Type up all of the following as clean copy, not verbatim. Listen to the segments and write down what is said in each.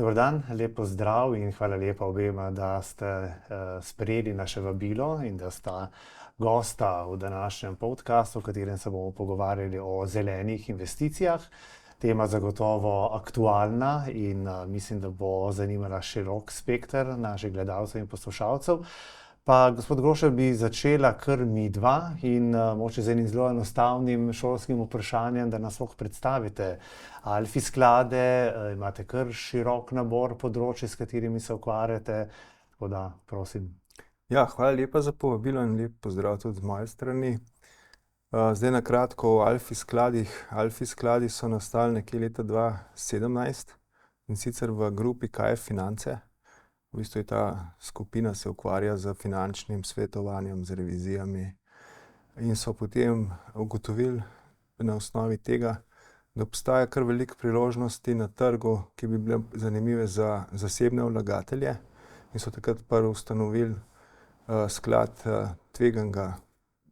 Dober dan, lep pozdrav in hvala lepa obema, da ste sprejeli naše vabilo in da sta gosta v današnjem podcastu, v katerem se bomo pogovarjali o zelenih investicijah. Tema zagotovo aktualna in mislim, da bo zanimala širok spekter naših gledalcev in poslušalcev. Pa, gospod Grošelj, bi začela kar midva in mogoče z enim zelo enostavnim šolskim vprašanjem, da nas lahko predstavite. Alfi sklade, imate kar širok nabor področij, s katerimi se ukvarjate, tako da prosim. Ja, hvala lepa za povabilo in lep pozdrav tudi z moje strani. Zdaj na kratko o Alfi skladih. Alfi skladi so nastali nekje leta 2017 in sicer v grupi KF Finance. V bistvu ta skupina se ukvarja z finančnim svetovanjem, z revizijami in so potem ugotovili na osnovi tega, da obstaja kar veliko priložnosti na trgu, ki bi bile zanimive za zasebne vlagatelje in so takrat prvi ustanovili sklad tveganega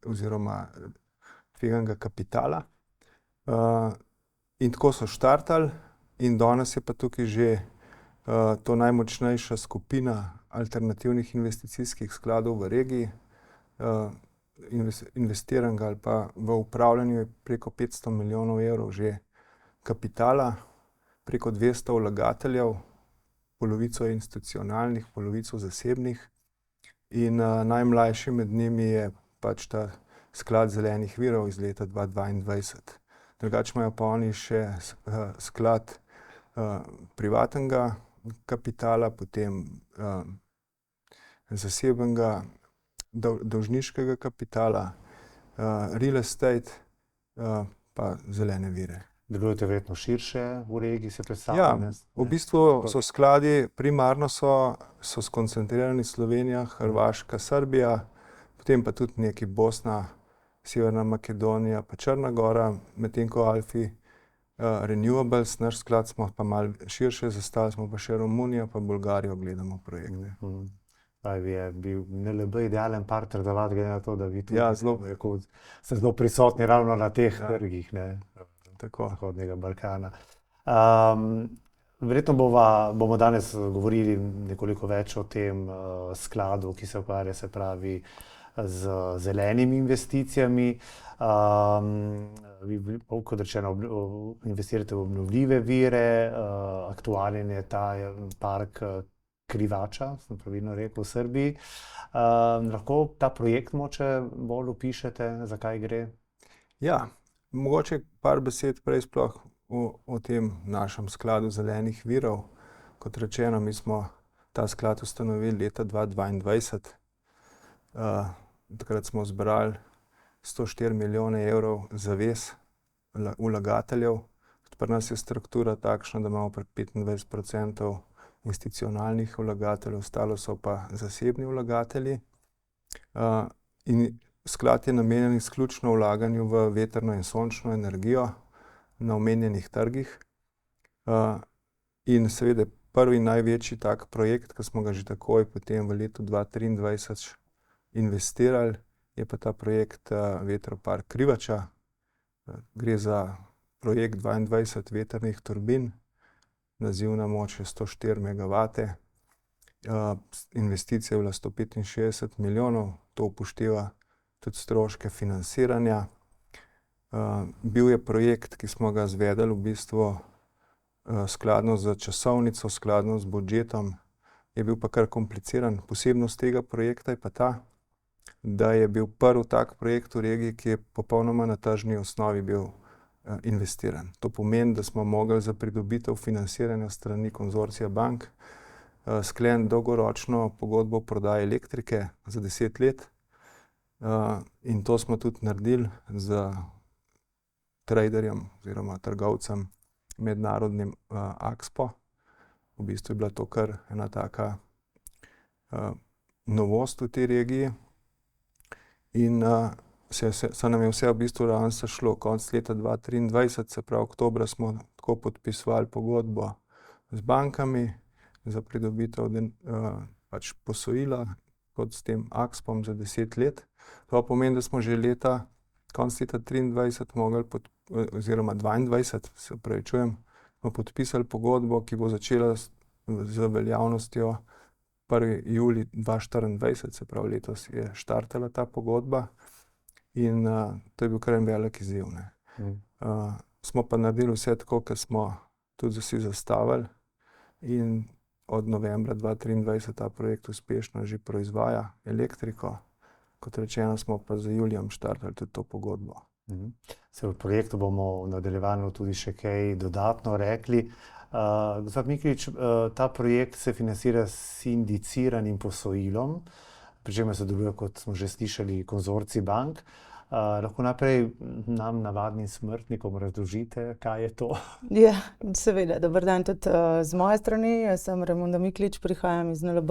oziroma tveganega kapitala. In tako so štartali in danes je pa tukaj že to najmočnejša skupina alternativnih investicijskih skladov v regiji. Investiranega ali pa v upravljanju je preko 500 milijonov evrov že kapitala, preko 200 vlagateljev, polovico institucionalnih, polovico zasebnih. In najmlajši med njimi je pač ta sklad zelenih virov iz leta 2022. Drugače imajo pa oni še sklad privatnega kapitala, potem zasebnega dolžniškega kapitala, real estate pa zelene vire. Delujete verjetno širše v regiji, se predstavljate? Ja, v bistvu so skladi, primarno so skoncentrirani Slovenija, Hrvaška, Srbija, potem pa tudi nekaj Bosna, Severna Makedonija pa Črna gora, medtem ko Alfi Renewables, naš sklad smo pa malo širše zastavili, smo pa še Romunijo pa Bolgarijo gledamo projekte. Bi je bil NLB idealen partner za vas, glede na to, da vi tudi ste zelo prisotni ravno na teh trgih, Zahodnega Balkana. Verjetno bomo danes govorili nekoliko več o tem skladu, ki se ukvarja, se pravi, z zelenimi investicijami. Vi, kot rečeno, investirate v obnovljive vire, aktualen je ta park Krivača, sem pravilno rekel, v Srbiji. Lahko ta projekt mogoče bolj opišete, za kaj gre? Ja, mogoče par besed prej sploh o tem našem skladu zelenih virov. Kot rečeno, mi smo ta sklad ustanovili leta 2022. Takrat smo zbrali 104 milijone evrov zavez vlagateljev. Pri nas je struktura takšna, da imamo prek 25% institucionalnih vlagateljev, ostalo so pa zasebni vlagatelji. In sklad je namenjen izključno vlaganju v vetrno in sončno energijo na omenjenih trgih. In seveda prvi največji tak projekt, ki smo ga že takoj potem v letu 2023 investirali, je pa ta projekt vetropark Krivača. Gre za projekt 22 vetrnih turbin, nazivna moč je 104 megavate. Investicija je bila 165 milijonov, to upošteva tudi stroške financiranja. Bil je projekt, ki smo ga izvedli v bistvu skladno z časovnico, skladno z budžetom, je bil pa kar kompliciran. Posebnost tega projekta je pa ta, da je bil prvi tak projekt v regiji, ki je popolnoma na tržni osnovi bil investiran. To pomeni, da smo mogli za pridobitev financiranja strani konzorcija bank skleniti dolgoročno pogodbo o prodaji elektrike za 10 let. In to smo tudi naredili z traderjem oziroma trgovcem mednarodnim Axpo. V bistvu je bila to kar ena taka novost v tej regiji. In se nam je vse v bistvu ravno sešlo. Konec leta 2023, se pravi oktobra, smo tako podpisovali pogodbo z bankami za pridobitev pač posojila kot s tem Axpom za 10 let. To pomeni, da smo že konec leta 2023 mogli oziroma 2022, se opravičujem, smo podpisali pogodbo, ki bo začela z veljavnostjo 1. julij 2024, se pravi letos je štartala ta pogodba in to je bil kar en velik izziv, ne. Smo pa naredili vse tako, kot smo tudi vsi zastavili in od novembra 2023 ta projekt uspešno že proizvaja elektriko. Kot rečeno, smo pa z julijem štartali tudi to pogodbo. Se v projektu bomo v nadaljevanju tudi še kaj dodatno rekli. Gospod Miklič, ta projekt se financira s sindiciranim posojilom, pri čemer sodeluje, kot smo že slišali, konzorcij bank. Lahko najprej nam, navadnim smrtnikom, razložite, kaj je to? Ja, seveda. Dober dan tudi z moje strani. Jaz sem Rajmonda Miklič, prihajam iz NLB.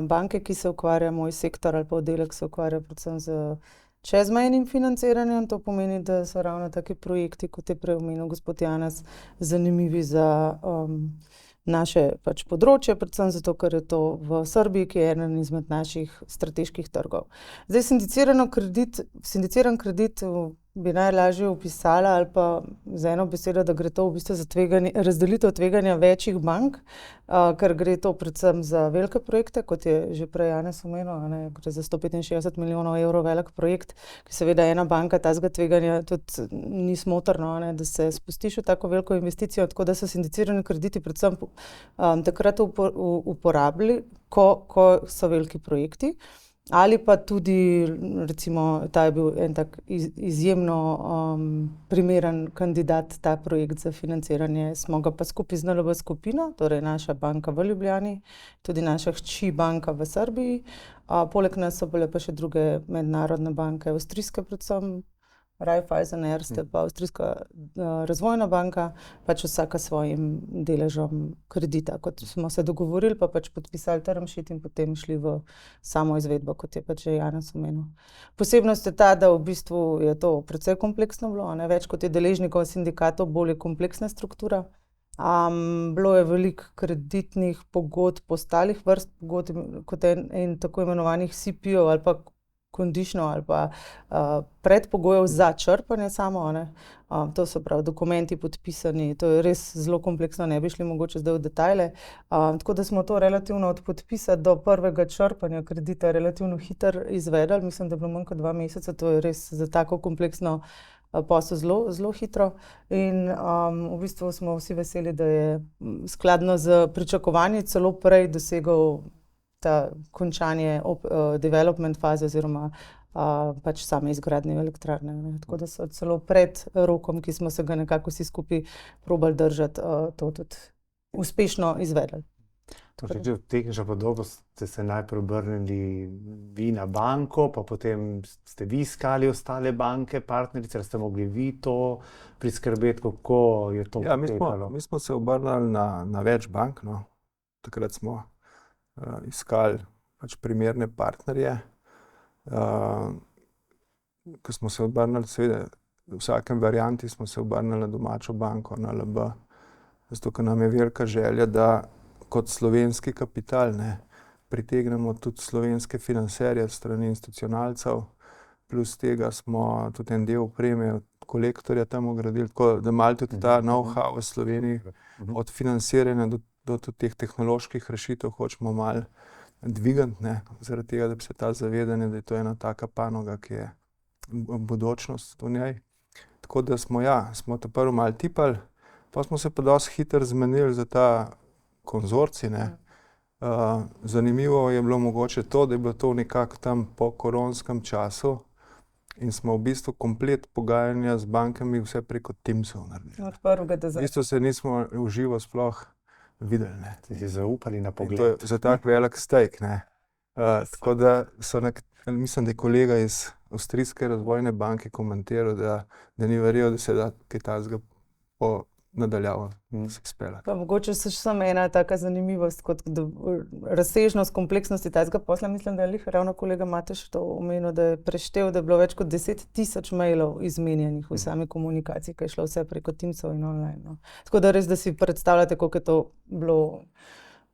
Banke, ki se ukvarja, moj sektor ali pa oddelek se ukvarja predvsem z čezmejnim financiranjem. To pomeni, da so ravno taki projekti, kot je prej omenil gospod Janez, zanimivi za naše pač področje, predvsem zato, ker je to v Srbiji, ki je eden izmed naših strateških trgov. Zdaj, sindiciran kredit bi najlažje opisala ali pa z eno besedo, da gre to v bistvu za razdelitev tveganja večjih bank, ker gre to predvsem za velike projekte, kot je že prej Janez omenil, ne, gre za 165 milijonov evrov velik projekt, ki seveda ena banka tazga tveganja tudi ni smotrno, ne, da se spustiš v tako veliko investicijo, tako da so sindicirani krediti predvsem takrat uporabili, ko so veliki projekti. Ali pa tudi, recimo, ta je bil en tak izjemno primeren kandidat, ta projekt za financiranje. Smo ga pa skupaj z NLB skupino, torej naša banka v Ljubljani, tudi naša hči banka v Srbiji. Poleg nas so bile pa še druge mednarodne banke, avstrijske predvsem, Raiffeisen, Erste, pa Avstrijska razvojna banka, pač vsaka svojim deležem kredita. Kot smo se dogovorili, pa pač podpisali term sheet in potem šli v samo izvedbo, kot je pač že Janez omenil. Posebnost je ta, da v bistvu je to precej kompleksno bilo, ne, več kot je deležnikov sindikatov, bolj je kompleksna struktura. Bilo je veliko kreditnih pogodb, ostalih vrst pogodb, kot in tako imenovanih CP-ov ali pa conditional ali pa predpogojev za črpanje samo, ne. To so prav dokumenti podpisani, to je res zelo kompleksno, ne bi šli mogoče zdaj v detajle. Tako da smo to relativno od podpisa do prvega črpanja kredita relativno hitro izvedli, mislim, da je bilo manj kot 2 meseca, to je res za tako kompleksno posel zelo hitro. In v bistvu smo vsi veseli, da je skladno z pričakovanji celo prej dosegel ta končanje development faze oziroma pač same izgradnje elektrarne, ne. Tako da so celo pred rokom, ki smo se ga nekako vsi skupaj probali držati, to tudi uspešno izvedli. Torej, če v tehnično podobo ste se najprej obrnili vi na banko, pa potem ste vi iskali ostale banke, partnerice, ali ste mogli vi to priskrbeti, kako je to potekalo? Mi smo se obrnili na več bank, no. Takrat smo iskali pač primerne partnerje. Ko smo se obrnili, seveda, v vsakem varianti smo se obrnili na domačo banko, na NLB, zato ker nam je velika želja, da kot slovenski kapital, ne, pritegnemo tudi slovenske financerje s strani institucionalcev, plus tega smo tudi en del opreme od Kolektorja tam vgradili, tako da malo tudi ta know-how v Sloveniji od financiranja do tudi teh tehnoloških rešitev hočemo malo dvigati, ne, zaradi tega, da bi se ta zavedanje, da je to ena taka panoga, ki je bodočnost v njej. Tako da smo to prvo malo tipali, pa smo se pa dosti hitro zmenili za ta konzorcij, ne. Zanimivo je bilo mogoče to, da je bilo to nekako tam po koronskem času in smo v bistvu komplet pogajanja z bankami vse preko Teamsov naredili. Od prvega do V bistvu se nismo v živo sploh videli, ne. Ste si zaupali na pogled. To je za tak velik stake, ne. Tako da mislim, da je kolega iz Avstrijske razvojne banke komentiral, da ni verjel, da se da kaj takega po nadaljavo speljati. Pa mogoče še samo ena taka zanimivost, kot razsežnost kompleksnosti takega posla. Mislim, da je glih ravno kolega Mateš to omenil, da je preštel, da je bilo več kot 10,000 mailov izmenjenih v sami komunikaciji, ki je šlo vse preko Teamsov in online, no. Tako da res, da si predstavljate, koliko je to bilo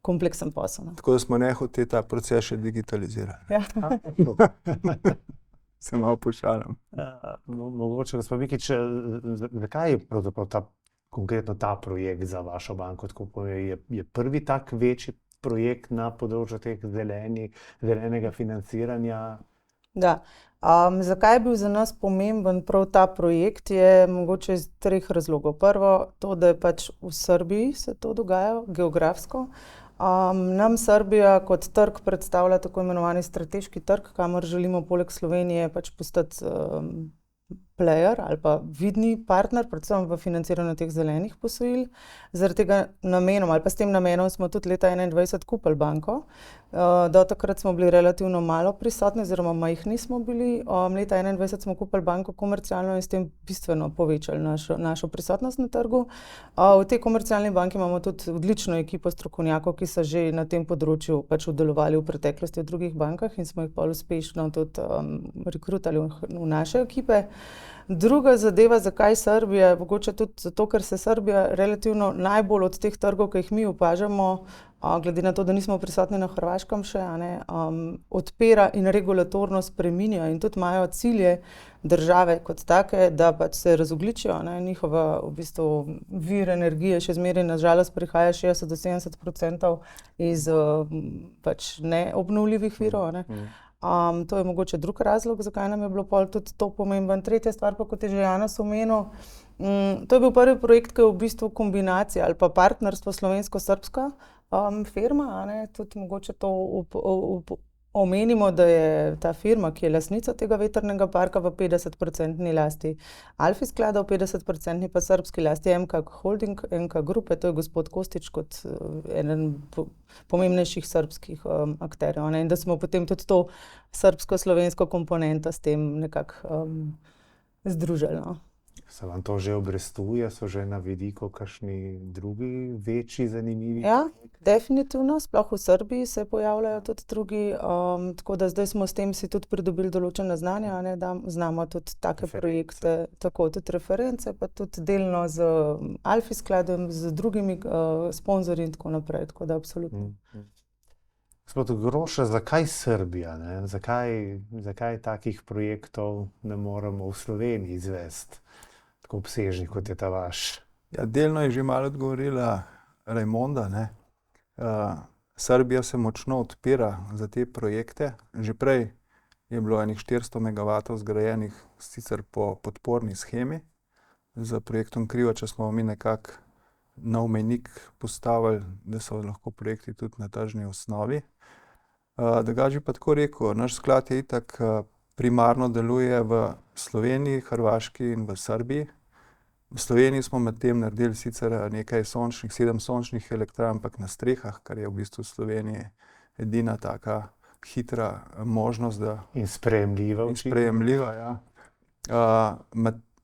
kompleksen posel, no. Tako da smo nehote ta proces še digitalizirali. Ja. Se malo pošalim. Mogoče, gospod Mikić, zakaj je pravzaprav ta konkretno ta projekt za vašo banko? Je prvi tak večji projekt na področju teh zelenega financiranja? Da. Zakaj je bil za nas pomemben prav ta projekt, je mogoče iz 3 razlogov. Prvo, to, da je pač v Srbiji se to dogaja, geografsko. Nam Srbija kot trg predstavlja tako imenovani strateški trg, kamor želimo poleg Slovenije pač postati player ali pa vidni partner, predvsem v financiranju teh zelenih posojil. Zaradi tega namenom ali pa s tem namenom smo tudi leta 2021 kupili banko. Do takrat smo bili relativno malo prisotni oziroma majhni smo bili. Leta 2021 smo kupili banko komercialno in s tem bistveno povečali našo prisotnost na trgu. V tej komercialni banki imamo tudi odlično ekipo strokovnjakov, ki so že na tem področju pač delovali v preteklosti v drugih bankah in smo jih pol uspešno tudi rekrutali v naše ekipe. Druga zadeva, zakaj Srbija, mogoče tudi zato, ker se Srbija relativno najbolj od teh trgov, ki jih mi opažamo, glede na to, da nismo prisotni na Hrvaškem še, odpira in regulatorno spreminja in tudi imajo cilje države kot take, da pač se razogljičijo. Njihova v bistvu vir energije še zmeraj na žalost prihaja 60-70% iz pač neobnovljivih virov. To je mogoče drug razlog, zakaj nam je bilo pol tudi to pomemben. Tretja stvar pa, kot je že Janez omenil, to je bil prvi projekt, ki je v bistvu kombinacija ali pa partnerstvo slovensko-srbska firma. Tudi mogoče to omenimo, da je ta firma, ki je lastnica tega vetrnega parka, v 50% lasti Alfi sklada, v 50% pa srbski lasti MK Holding, MK Grupe, to je gospod Kostić kot eden pomembnejših srbskih akterjev. In da smo potem tudi to srbsko-slovensko komponento s tem nekako združili. Se vam to že obrestuje, so že na vidiku kakšni drugi večji zanimivi? Ja, definitivno, sploh v Srbiji se pojavljajo tudi drugi, tako da zdaj smo s tem si tudi pridobili določena znanja, da znamo tudi take projekte, tako tudi reference, pa tudi delno z Alfi skladom, z drugimi sponzorji in tako naprej, tako da absolutno. Gospod Grošelj, zakaj Srbija? Zakaj takih projektov ne moremo v Sloveniji izvesti? Tako obsežnih, kot je ta vaš. Ja, delno je že malo odgovorila Rajmonda. Srbija se močno odpira za te projekte. Že prej je bilo enih 400 megavatov zgrajenih, sicer po podporni shemi. Z projektom Krivača smo mi nekako nov mejnik postavili, da so lahko projekti tudi na tržni osnovi. Drugače pa tako rekel, naš sklad je itak primarno deluje v Sloveniji, Hrvaški in v Srbiji. V Sloveniji smo med tem naredili sicer nekaj 7 sončnih elektrarn, ampak na strehah, kar je v bistvu v Sloveniji edina taka hitra možnost. In sprejemljiva. In sprejemljiva, ja.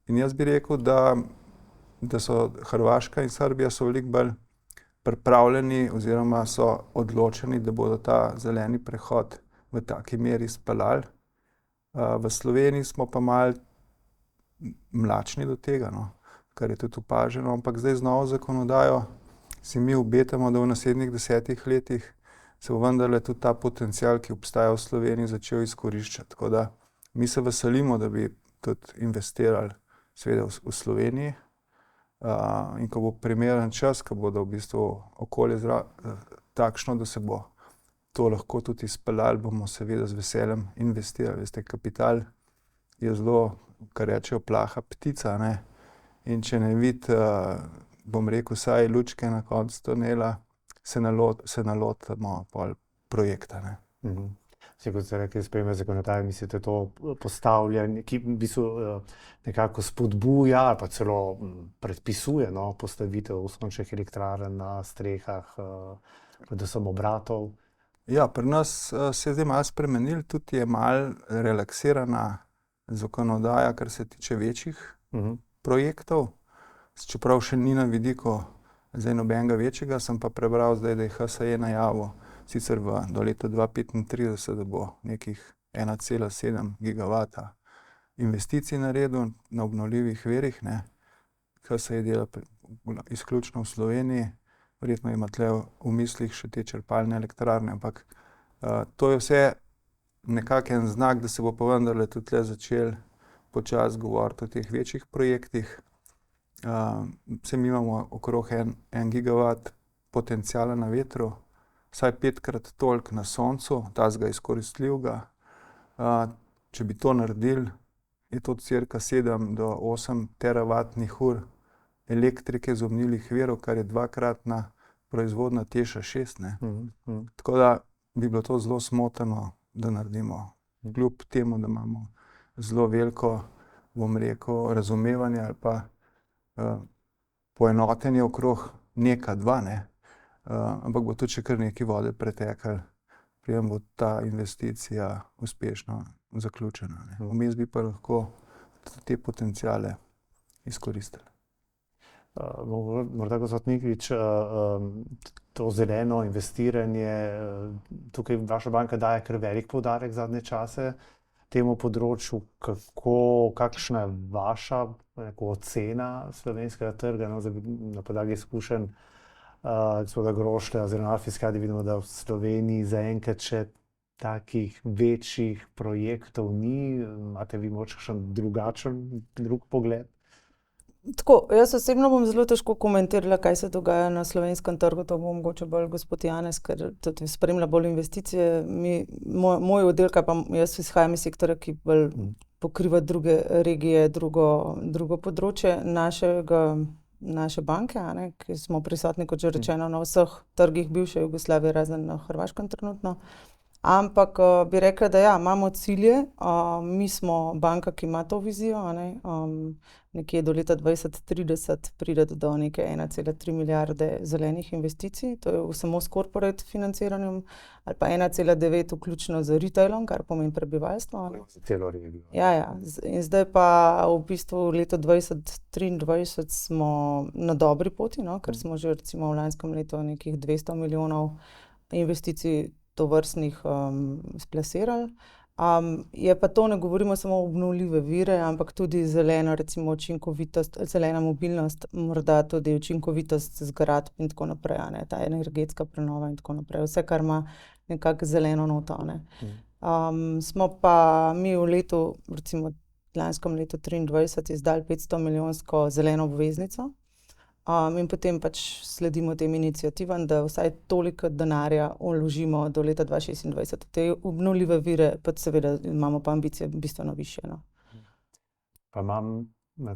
In jaz bi rekel, da so Hrvaška in Srbija so veliko bolj pripravljeni oziroma so odločeni, da bodo ta zeleni prehod v taki meri speljali. V Sloveniji smo pa malo mlačni do tega, kar je tudi opaženo, ampak zdaj z novo zakonodajo si mi obetamo, da v naslednjih 10 letih se bo vendarle tudi ta potencial, ki obstaja v Sloveniji, začel izkoriščati. Tako da mi se veselimo, da bi tudi investirali seveda v Sloveniji. In ko bo primeren čas, ko bodo v bistvu okolje takšno, da se bo to lahko tudi izpeljali, bomo seveda z veseljem investirali. Veste, kapital je zelo, kar rečejo, plaha ptica, in če ne vidi, bom rekel, vsaj lučke na koncu tunela, se nalotimo pol projekta. Kot ste rekli, sprejme zakonodaje, mislite, to postavlja, ki v bistvu nekako spodbuja ali pa celo predpisuje postavitev sončnih elektrarn na strehah, predvsem obratov? Ja, pri nas se je zdaj malo spremenilo, tudi je malo relaksirana zakonodaja, kar se tiče večjih projektov. Čeprav še ni na vidiku zdaj nobenega večjega, sem pa prebral zdaj, da je HSE najavil sicer do leta 2035, da bo nekih 1,7 gigavata investicij naredil na obnovljivih virih. HSE dela izključno v Sloveniji, verjetno ima tle v mislih še te črpalne elektrarne, ampak to je vse nekako en znak, da se bo pa vendarle tudi tle začel počasi govoriti o teh večjih projektih. Vse mi imamo okrog 1 gigavat potencijala na vetru, vsaj 5-krat toliko na soncu, tazga izkoristljivega. Če bi to naredili, je to cirka 7 do 8 teravatnih ur elektrike iz obnovljivih virov, kar je 2-kratna proizvodnja TEŠ 6, ne. Tako da bi bilo to zelo smotrno, da naredimo. Kljub temu, da imamo zelo veliko, bom rekel, razumevanje ali pa poenotenje okrog NEK 2, ne. Ampak bo tudi še kar nekaj vode preteklo, preden bo ta investicija uspešno zaključena, ne. Vmes bi pa lahko te potenciale izkoristili. Morda, gospod Miklič, to zeleno investiranje, tukaj vaša banka daje kar velik poudarek zadnje čase temu področju. Kakšna je vaša ocena slovenskega trga, no, na podlagi izkušenj gospoda Grošlja oziroma Alfiskadi vidimo, da v Sloveniji zaenkrat še takih večjih projektov ni. Imate vi mogoče kakšen drug pogled? Tako, jaz osebno bom zelo težko komentirala, kaj se dogaja na slovenskem trgu, to bo mogoče bolj gospod Janez, ker tudi spremlja bolj investicije. Moj oddelek, pa jaz izhajam iz sektorja, ki bolj pokriva druge regije, drugo področje naše banke, ki smo prisotni, kot že rečeno, na vseh trgih bivše Jugoslavije, razen na Hrvaškem trenutno. Ampak bi rekla, da ja, imamo cilje, mi smo banka, ki ima to vizijo, nekje do leta 2030 prideti do neke 1,3 milijarde zelenih investicij, to je samo s corporate financiranjem, ali pa 1,9 vključno z retailom, kar pomeni prebivalstvo. Celo regijo. Ja. In zdaj pa v bistvu leto 2023 smo na dobri poti, no, ker smo že recimo v lanskem letu nekih 200 milijonov investicij tovrstnih splasirali. Je pa to, ne govorimo samo o obnovljive vire, ampak tudi zelena, recimo učinkovitost, zelena mobilnost, morda tudi učinkovitost zgradb in tako naprej, ta energetska prenova in tako naprej. Vse, kar ima nekako zeleno noto, ne. Smo pa mi v letu, recimo lanskem letu 2023 izdali 500 milijonsko zeleno obveznico. In potem pač sledimo tem iniciativam, da vsaj toliko denarja vložimo do leta 2026. Te obnovljive vire, pa seveda imamo pa ambicije bistveno višje, no. Pa imam,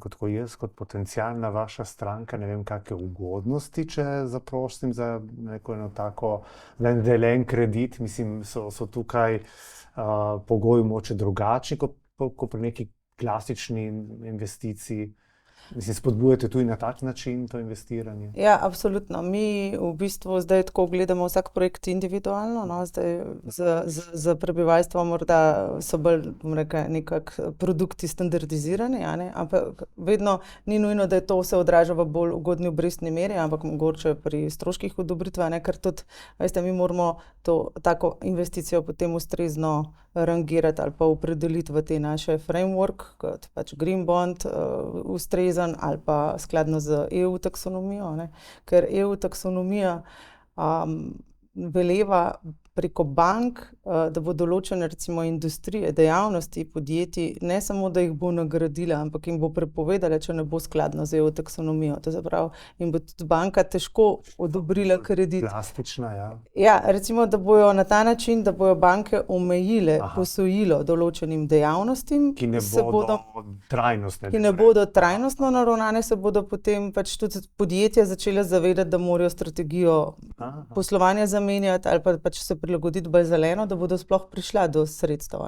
tako jaz, kot potencialna vaša stranka, ne vem, kakšne ugodnosti, če zaprosim za eno tako zelen kredit. Mislim, so tukaj pogoji mogoče drugačni, kot pri neki klasični investiciji. Mislim, spodbujate tudi na tak način to investiranje? Ja, absolutno. Mi v bistvu zdaj tako gledamo vsak projekt individualno, no, zdaj za prebivalstvo morda so bolj, bom rekla, nekako produkti standardizirani, ampak vedno ni nujno, da je to vse odraža v bolj ugodni obrestni meri, ampak mogoče pri stroških odobritve, ker tudi, veste, mi moramo to tako investicijo potem ustrezno rangirati ali pa opredeliti v te naše framework, kot pač green bond, ustrezen ali pa skladno z EU taksonomijo, ker EU taksonomija veleva preko bank, da bo določene recimo industrije, dejavnosti podjetij, ne samo, da jih bo nagradila, ampak jim bo prepovedala, če ne bo skladno z EU taksonomijo. To se pravi, in bo tudi banka težko odobrila kredit. Plastična, ja. Ja, recimo, da bojo na ta način, da bojo banke omejile posojilo določenim dejavnostim, ki ne bodo trajnostne. Ki ne bodo trajnostno naravnane, se bodo potem pač tudi podjetja začela zavedati, da morajo strategijo poslovanja zamenjati ali pa pač se prilagoditi bolj zeleno, da bodo sploh prišla do sredstev,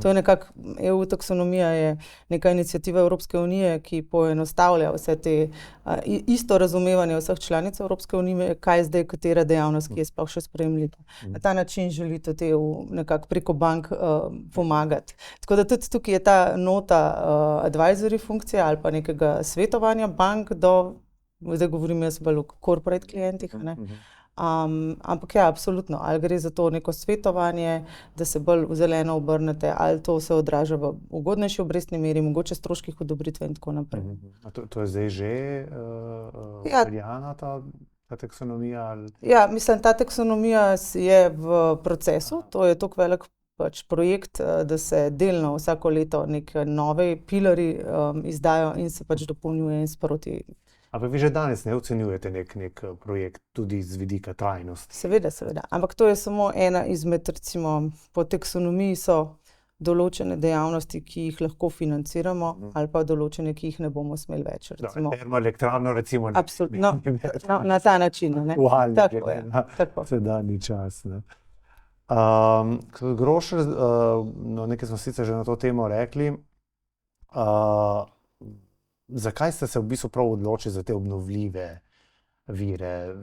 To je nekako, EU taksonomija je neka iniciativa Evropske unije, ki poenostavlja vse te isto razumevanje vseh članic Evropske unije, kaj je zdaj katera dejavnost, ki je sploh še sprejemljiva. Na ta način želi tudi EU nekako preko bank pomagati. Tako da tudi tukaj je ta nota advisory funkcija ali pa nekega svetovanja bank do, zdaj govorim jaz bolj o corporate klientih, ampak ja, absolutno, ali gre za to neko svetovanje, da se bolj v zeleno obrnete, ali to se odraža v ugodnejši obrestni meri, mogoče stroških odobritve in tako naprej. To je zdaj že veljana ta taksonomija? Ja, mislim, ta taksonomija je v procesu, to je toliko velik pač projekt, da se delno vsako leto neke nove pilari izdajo in se pač dopolnjuje in sproti. Ampak vi že danes ne ocenjujete nek projekt tudi z vidika trajnosti? Seveda. Ampak to je samo ena izmed, recimo, po taksonomiji so določene dejavnosti, ki jih lahko financiramo, ali pa določene, ki jih ne bomo smeli več. Termoelektrarno recimo. Absolutno. Na ta način, ne. Tako je. Tako. Sedanji čas, ne. Grošelj, nekaj smo sicer že na to temo rekli, zakaj ste se v bistvu prav odločili za te obnovljive vire?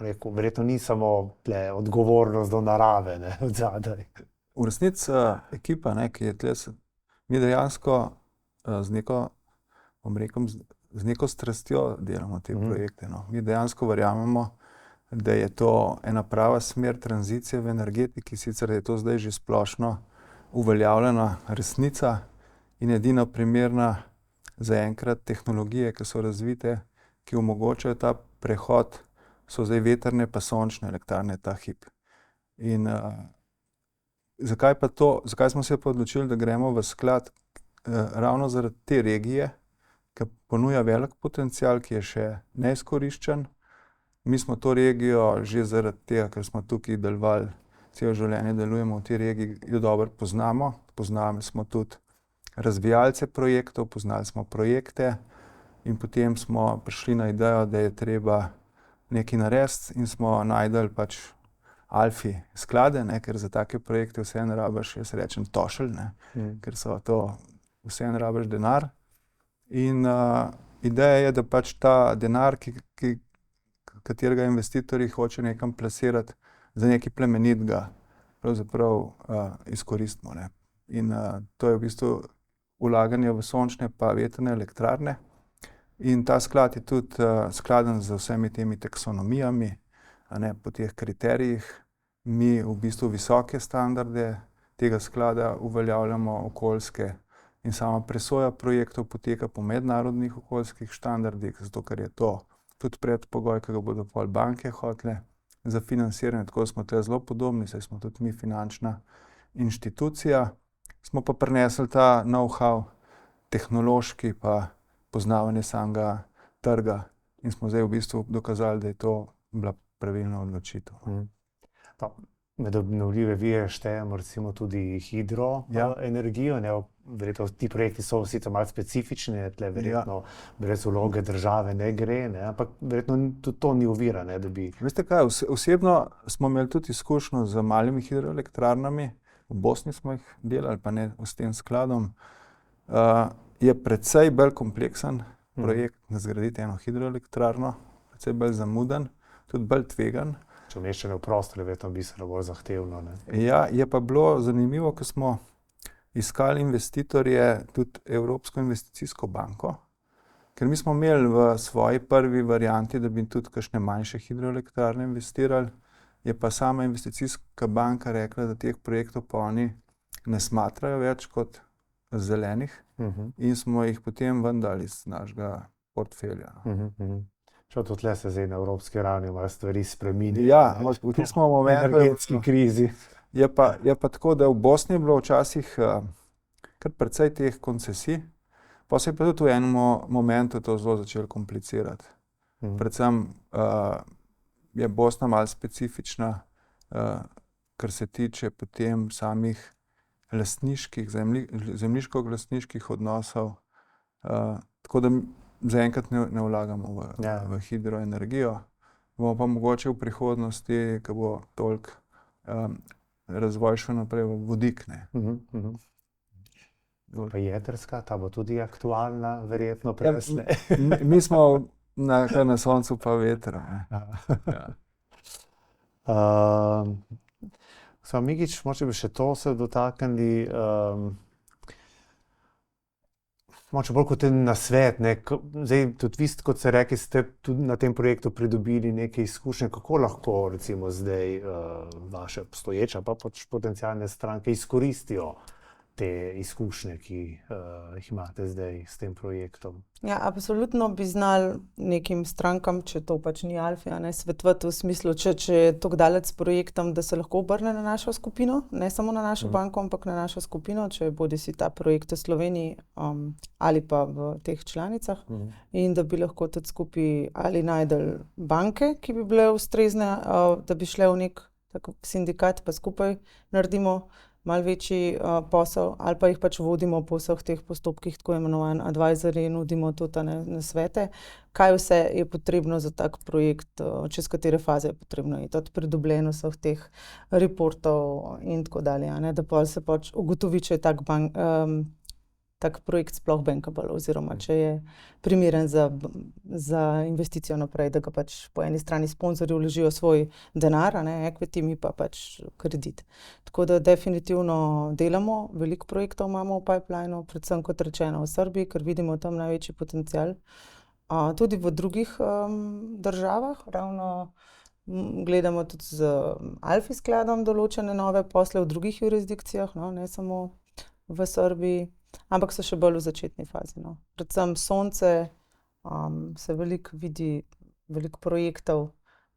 Rekel, verjetno ni samo odgovornost do narave, ne, od zadaj. V resnici ekipa, ne, ki je tle, mi dejansko z neko, bom rekel, z neko strastjo delamo te projekte. No. Mi dejansko verjamemo, da je to ena prava smer tranzicije v energetiki, sicer je to zdaj že splošno uveljavljena resnica in edina primerna zaenkrat tehnologije, ki so razvite, ki omogočajo ta prehod, so zdaj vetrne pa sončne elektrarne ta hip. In zakaj smo se pa odločili, da gremo v sklad? Ravno zaradi te regije, ki ponuja velik potencial, ki je še neizkoriščen. Mi smo to regijo že zaradi tega, ker smo tukaj delovali, celo življenje delujemo v tej regiji, jo dobro poznamo. Poznali smo tudi razvijalce projektov, poznali smo projekte in potem smo prišli na idejo, da je treba nekaj narediti in smo našli pač alfi sklade, ne, ker za take projekte vseeno rabiš, jaz rečem, tošelj, ne, ker so to, vseeno rabiš denar. In ideja je, da pač ta denar, katerega investitorji hoče nekam plasirati, za nekaj plemenitega pravzaprav izkoristimo, ne. In to je v bistvu vlaganje v sončne pa vetrne elektrarne. In ta sklad je tudi skladen z vsemi temi taksonomijami, a ne, po teh kriterijih. Mi v bistvu visoke standarde tega sklada uveljavljamo okoljske in sama presoja projektov poteka po mednarodnih okoljskih standardih, zato ker je to tudi predpogoj, ki ga bodo pol banke hotele za financiranje, tako smo tukaj zelo podobni, saj smo tudi mi finančna inštitucija. Smo pa prinesli ta know-how, tehnološki pa poznavanje samega trga in smo zdaj v bistvu dokazali, da je to bila pravilna odločitev. Med obnovljive vire štejemo recimo tudi hidroenergijo, ne, verjetno ti projekti so sicer malo specifični, tle verjetno brez vloge države ne gre, ne, ampak verjetno tudi to ni ovira, ne, da bi... Veste kaj, osebno smo imeli tudi izkušnjo z malimi hidroelektrarnami, v Bosni smo jih delali, pa ne s tem skladom. Je precej bolj kompleksen projekt zgraditi eno hidroelektrarno, precej bolj zamuden, tudi bolj tvegan. Če umeščanje v prostor je verjetno bistveno bolj zahtevno, ne. Ja, je pa bilo zanimivo, ko smo iskali investitorje, tudi Evropsko investicijsko banko, ker mi smo imeli v svoji prvi varianti, da bi tudi kakšne manjše hidroelektrarne investirali, je pa sama investicijska banka rekla, da teh projektov pa oni ne smatrajo več kot zelenih in smo jih potem ven dali iz našega portfelja. Tudi tle se zdaj na evropski ravni malo stvari spreminjajo. Ja, potem smo v momentu energetski krizi. Je pa tako, da v Bosni je bilo včasih kar precej teh koncesij, pa se je pa tudi v enem momentu to zelo začelo komplicirati. Predvsem je Bosna malo specifična, kar se tiče potem samih lastniških, zemljiško-lastniških odnosov, tako da zaenkrat ne vlagamo v hidroenergijo. Bomo pa mogoče v prihodnosti, ko bo toliko razvoj šel naprej v vodik, ne. Pa jedrska, ta bo tudi aktualna, verjetno presne. Mi smo na soncu pa vetra, ne. Mikić, mogoče bi še to se dotaknili, mogoče bolj kot nasvet, ne, zdaj tudi vi, kot ste rekli, ste tudi na tem projektu pridobili neke izkušnje, kako lahko recimo zdaj vaše obstoječe pa potencialne stranke izkoristijo te izkušnje, ki jih imate zdaj s tem projektom? Ja, absolutno bi znali nekim strankam, če to pač ni Alfi, svetovati v smislu, če je tako daleč s projektom, da se lahko obrne na našo skupino, ne samo na našo banko, ampak na našo skupino, če bodi si ta projekt v Sloveniji ali pa v teh članicah, in da bi lahko tudi skupaj ali najdel banke, ki bi bile ustrezne, da bi šle v nek tak sindikat, pa skupaj naredimo malo večji posel, ali pa jih pač vodimo po vseh teh postopkih, tako imenovan advisory, nudimo tudi nasvete, kaj vse je potrebno za tak projekt, čez katere faze je potrebno iti, od pridobljenja vseh teh reportov in tako dalje, da pol se pač ugotovi, če je tak projekt sploh bankable, oziroma če je primeren za investicijo naprej, da ga pač po eni strani sponzorji vložijo svoj denar, equity, mi pa pač kredit. Tako da definitivno delamo, veliko projektov imamo v pipelineu, predvsem kot rečeno v Srbiji, ker vidimo tam največji potencial. Tudi v drugih državah, ravno gledamo tudi z Alfi skladom določene nove posle v drugih jurisdikcijah, ne samo v Srbiji. Ampak so še bolj v začetni fazi. Predvsem sonce, se veliko vidi, veliko projektov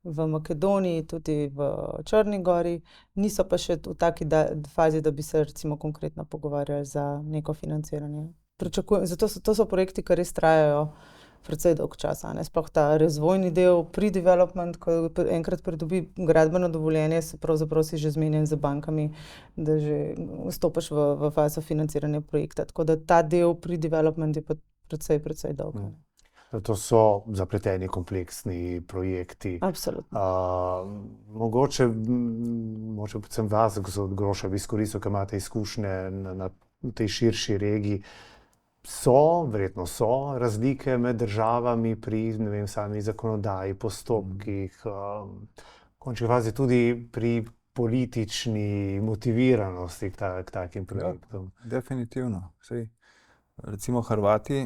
v Makedoniji, tudi v Črni gori, niso pa še v taki fazi, da bi se recimo konkretno pogovarjali za neko financiranje. Zato to so projekti, ki res trajajo precej dolg čas, sploh ta razvojni del, pre-development, ko enkrat pridobi gradbeno dovoljenje, se pravzaprav si že zmenjen z bankami, da že vstopiš v fazo financiranja projekta. Tako da ta del pre-development je pa precej dolg. To so zapleteni, kompleksni projekti. Absolutno. Mogoče predvsem vas, gospod Grošelj, bi izkoristil, ker imate izkušnje na tej širši regiji. Verjetno so razlike med državami pri, ne vem, sami zakonodaji, postopkih, v končni fazi tudi pri politični motiviranosti k takim projektom. Definitivno. Recimo Hrvati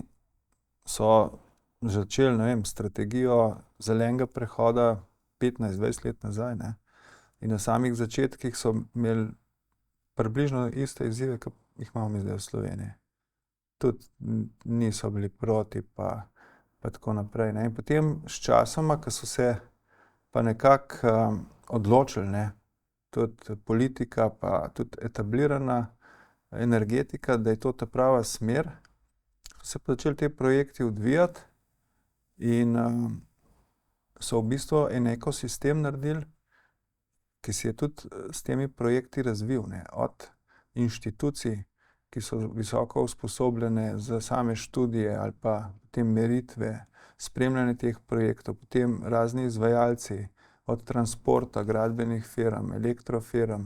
so začeli, ne vem, strategijo zelenega prehoda 15-20 let nazaj, in na samih začetkih so imeli približno iste izzive, kot jih imamo zdaj v Sloveniji. Tudi niso bili proti, pa tako naprej. In potem s časoma, ko so se pa nekako odločili, tudi politika, pa tudi etablirana energetika, da je to ta prava smer, so se začeli te projekti odvijati in so v bistvu en ekosistem naredili, ki se je tudi s temi projekti razvil, od inštitucij, ki so visoko usposobljene za same študije ali pa potem meritve, spremljanje teh projektov, potem razni izvajalci, od transporta, gradbenih firm, elektrofirm,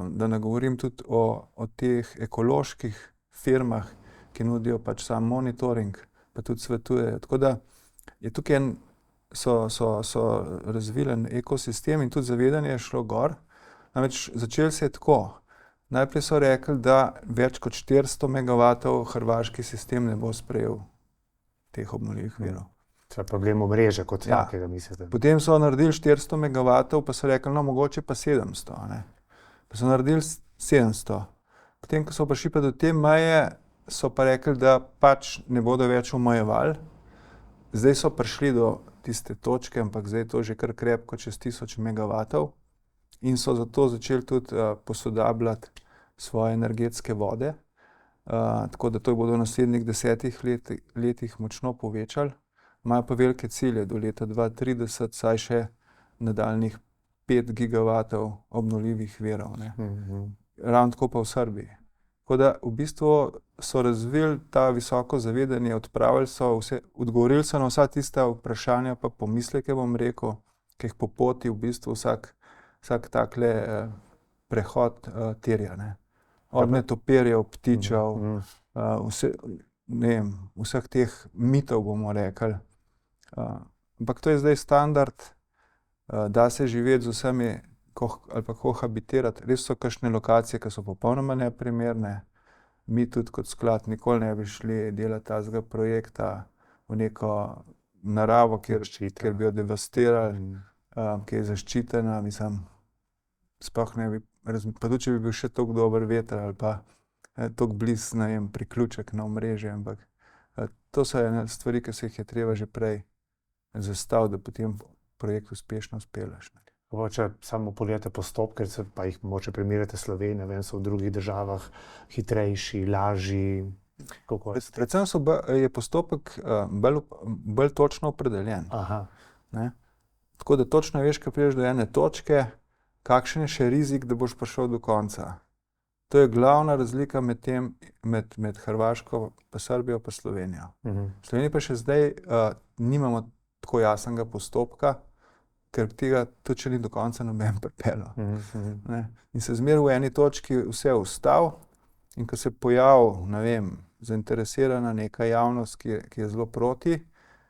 da ne govorim tudi o teh ekoloških firmah, ki nudijo pač sam monitoring, pa tudi svetujejo. Tako da je tukaj so razvili en ekosistem in tudi zavedanje je šlo gor. Namreč začelo se je tako. Najprej so rekli, da več kot 400 megavatov hrvaški sistem ne bo sprejel teh obnovljivih virov. To je problem omrežja kot takega, mislite? Potem so naredili 400 megavatov, pa so rekli, mogoče pa 700. Pa so naredili 700. Potem, ko so prišli pa do te meje, so pa rekli, da pač ne bodo več omejevali. Zdaj so prišli do tiste točke, ampak zdaj je to že kar krepko čez 1000 megavatov in so zato začeli tudi posodabljati svoje energetske vode. Tako da to bodo v naslednjih 10 letih močno povečali. Imajo pa velike cilje do leta 2030, saj še nadaljnjih 5 gigavatov obnovljivih virov. Ravno tako pa v Srbiji. Tako da v bistvu so razvili ta visoko zavedanje, odgovorili so na vsa tista vprašanja pa pomisleke, bom rekel, ki jih po poti v bistvu vsak takle prehod terja. Od netopirjev, ptičev, vseh teh mitov, bomo rekli. Ampak to je zdaj standard, da se živeti z vsemi ali pa kohabitirati. Res so kakšne lokacije, ki so popolnoma neprimerne. Mi tudi kot sklad nikoli ne bi šli delati tazga projekta v neko naravo, kjer bi jo devastirali, ki je zaščitena. Mislim, sploh ne bi pa tudi, če bi bil še toliko dober veter ali pa toliko blizu, ne vem, priključek na omrežje, ampak to so ene stvari, ki se jih je treba že prej zastaviti, da potem projekt uspešno spelješ. Če samo pogledate postopke, pa jih mogoče primerjate Slovenijo, vem, so v drugih državah hitrejši, lažji. Predvsem je postopek bolj točno opredeljen. Ne? Tako da točno veš, ko prideš do ene točke, kakšen je še rizik, da boš prišel do konca. To je glavna razlika med Hrvaško, pa Srbijo, pa Slovenijo. V Sloveniji pa še zdaj nimamo tako jasnega postopka, ker tega tudi še ni do konca noben pripeljal. In se zmeraj v eni točki vse ustavi in ko se pojavi, ne vem, zainteresirana neka javnost, ki je zelo proti,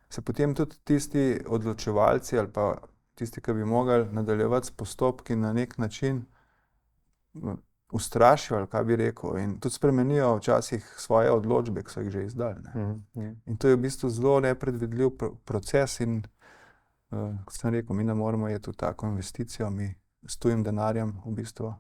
se potem tudi tisti odločevalci ali pa tisti, ki bi mogli nadaljevati s postopki na nek način ustrašijo, ali kaj bi rekel, in tudi spremenijo včasih svoje odločbe, ki so jih že izdali. In to je v bistvu zelo nepredvidljiv proces in kot sem rekel, mi ne moramo iti v tako investicijo, mi s tujim denarjem v bistvu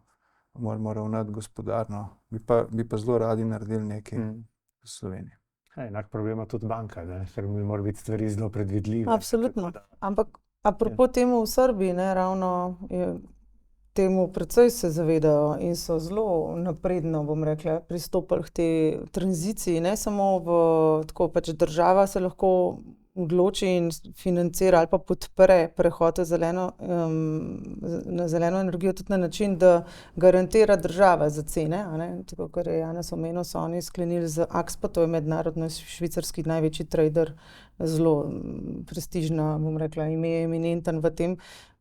moramo ravnati gospodarno, bi pa zelo radi naredili nekaj v Sloveniji. Enak problem ima tudi banka, ne? Ker mi mora biti stvari zelo predvidljive. Absolutno. Ampak apropo temu v Srbiji, ne, ravno temu precej se zavedajo in so zelo napredno, bom rekla, pristopili k tej tranziciji, ne samo tako pač država se lahko odloči in financira ali pa podpre prehod na zeleno energijo tudi na način, da garantira država za cene, a ne, tako kar je Janez omenil, so oni sklenili z AXPA, to je mednarodno švicarski največji trader, zelo prestižna, bom rekla, ime je eminenten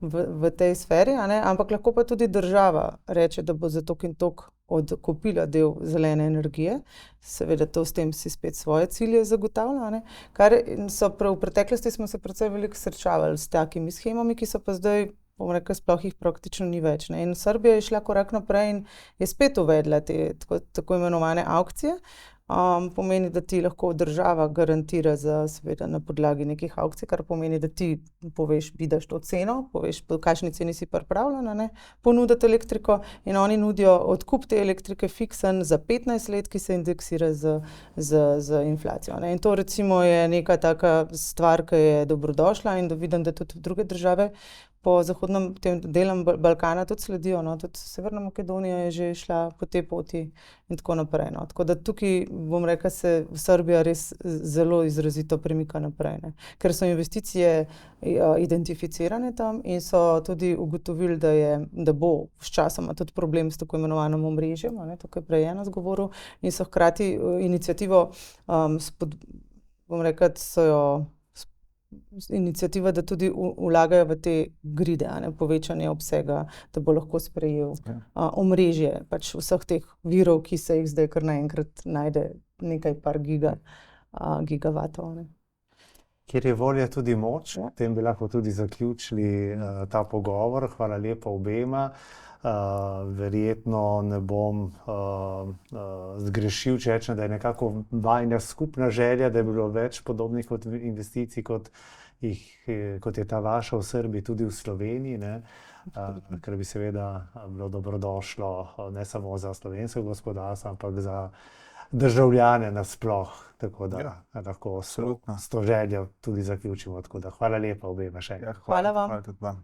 v tej sferi, a ne, ampak lahko pa tudi država reče, da bo za toliko in toliko odkupila del zelene energije, seveda to s tem si spet svoje cilje zagotavlja, ne, kar so v preteklosti smo se precej veliko srečavali s takimi shemami, ki so pa zdaj, bom rekla, sploh jih praktično ni več, ne, in Srbija je šla korak naprej in je spet uvedla te tako imenovane avkcije. Pomeni, da ti lahko država garantira seveda na podlagi nekih avkcij, kar pomeni, da ti poveš, vidiš to ceno, poveš, po kakšni ceni si pripravljena, ne, ponuditi elektriko in oni nudijo odkup te elektrike fiksen za 15 let, ki se indeksira z inflacijo, ne. In to recimo je neka taka stvar, ki je dobrodošla in da vidim, da tudi druge države po zahodnem tem delom Balkana tudi sledijo, no, tudi Severna Makedonija je že šla po tej poti in tako naprej, no. Tako da tukaj, bom rekla, se Srbija res zelo izrazito premika naprej, ne. Ker so investicije identificirane tam in so tudi ugotovili, da bo sčasoma tudi problem s tako imenovanim omrežjem, a ne, to, kar je prej Janez govoril, in so hkrati iniciativo, bom rekla, so jo iniciativa, da tudi vlagajo v te gride, a ne, povečanje obsega, da bo lahko sprejel omrežje pač vseh teh virov, ki se jih zdaj kar naenkrat najde nekaj par gigavatov, ne. Kjer je volja tudi moč, tem bi lahko tudi zaključili ta pogovor. Hvala lepa obema. Verjetno ne bom zgrešil, če rečem, da je nekako vajina skupna želja, da je bilo več podobnih investicij, kot je ta vaša v Srbiji, tudi v Sloveniji, ne. Kar bi seveda bilo dobrodošlo ne samo za slovensko gospodarstvo, ampak za državljane nasploh, tako da lahko s to željo tudi zaključimo. Tako da hvala lepa obema še enkrat. Hvala vam. Hvala tudi vam.